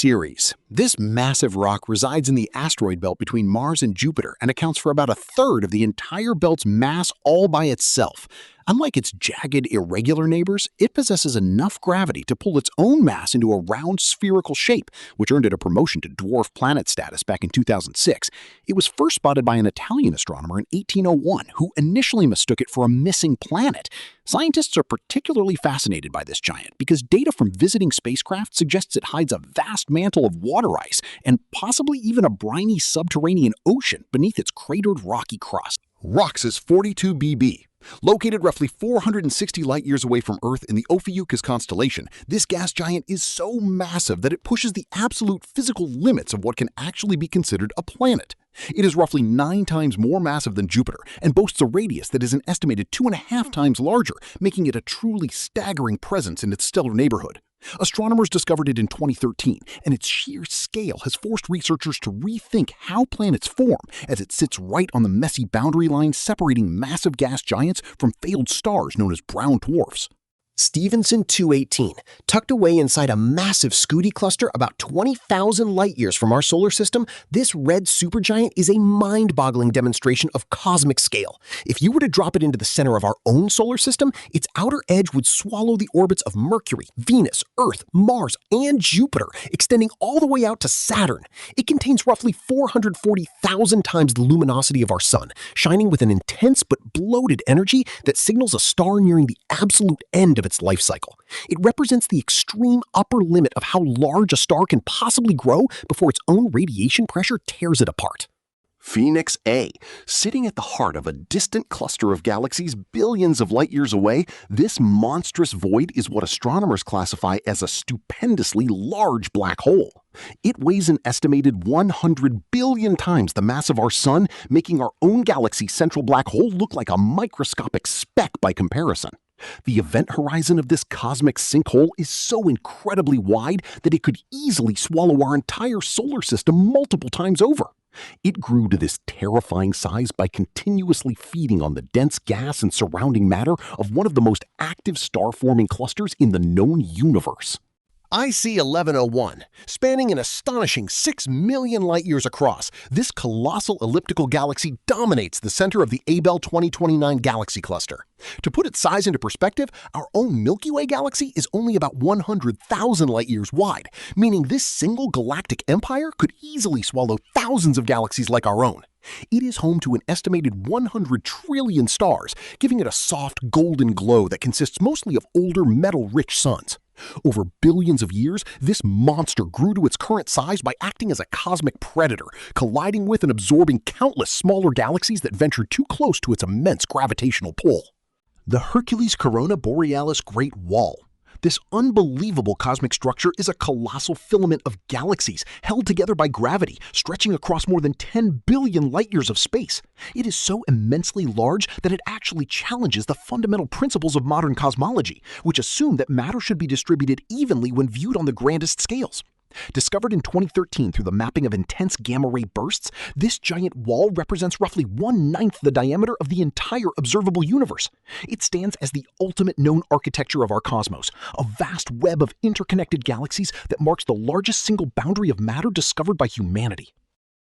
Ceres. This massive rock resides in the asteroid belt between Mars and Jupiter and accounts for about a third of the entire belt's mass all by itself. Unlike its jagged, irregular neighbors, it possesses enough gravity to pull its own mass into a round spherical shape, which earned it a promotion to dwarf planet status back in 2006. It was first spotted by an Italian astronomer in 1801, who initially mistook it for a missing planet. Scientists are particularly fascinated by this giant because data from visiting spacecraft suggests it hides a vast mantle of water ice and possibly even a briny subterranean ocean beneath its cratered rocky crust. ROXs 42b. Located roughly 460 light-years away from Earth in the Ophiuchus constellation, this gas giant is so massive that it pushes the absolute physical limits of what can actually be considered a planet. It is roughly 9 times more massive than Jupiter and boasts a radius that is an estimated 2.5 times larger, making it a truly staggering presence in its stellar neighborhood. Astronomers discovered it in 2013, and its sheer scale has forced researchers to rethink how planets form, as it sits right on the messy boundary line separating massive gas giants from failed stars known as brown dwarfs. Stephenson 218, tucked away inside a massive Scuti cluster about 20,000 light-years from our solar system, this red supergiant is a mind-boggling demonstration of cosmic scale. If you were to drop it into the center of our own solar system, its outer edge would swallow the orbits of Mercury, Venus, Earth, Mars, and Jupiter, extending all the way out to Saturn. It contains roughly 440,000 times the luminosity of our Sun, shining with an intense but bloated energy that signals a star nearing the absolute end of its life cycle. It represents the extreme upper limit of how large a star can possibly grow before its own radiation pressure tears it apart. Phoenix A. Sitting at the heart of a distant cluster of galaxies billions of light-years away, this monstrous void is what astronomers classify as a stupendously large black hole. It weighs an estimated 100 billion times the mass of our Sun, making our own galaxy's central black hole look like a microscopic speck by comparison. The event horizon of this cosmic sinkhole is so incredibly wide that it could easily swallow our entire solar system multiple times over. It grew to this terrifying size by continuously feeding on the dense gas and surrounding matter of one of the most active star-forming clusters in the known universe. IC 1101, spanning an astonishing 6 million light-years across, this colossal elliptical galaxy dominates the center of the Abell 2029 galaxy cluster. To put its size into perspective, our own Milky Way galaxy is only about 100,000 light-years wide, meaning this single galactic empire could easily swallow thousands of galaxies like our own. It is home to an estimated 100 trillion stars, giving it a soft golden glow that consists mostly of older metal-rich suns. Over billions of years, this monster grew to its current size by acting as a cosmic predator, colliding with and absorbing countless smaller galaxies that ventured too close to its immense gravitational pull. The Hercules Corona Borealis Great Wall. This unbelievable cosmic structure is a colossal filament of galaxies held together by gravity, stretching across more than 10 billion light-years of space. It is so immensely large that it actually challenges the fundamental principles of modern cosmology, which assume that matter should be distributed evenly when viewed on the grandest scales. Discovered in 2013 through the mapping of intense gamma-ray bursts, this giant wall represents roughly 1/9 the diameter of the entire observable universe. It stands as the ultimate known architecture of our cosmos, a vast web of interconnected galaxies that marks the largest single boundary of matter discovered by humanity.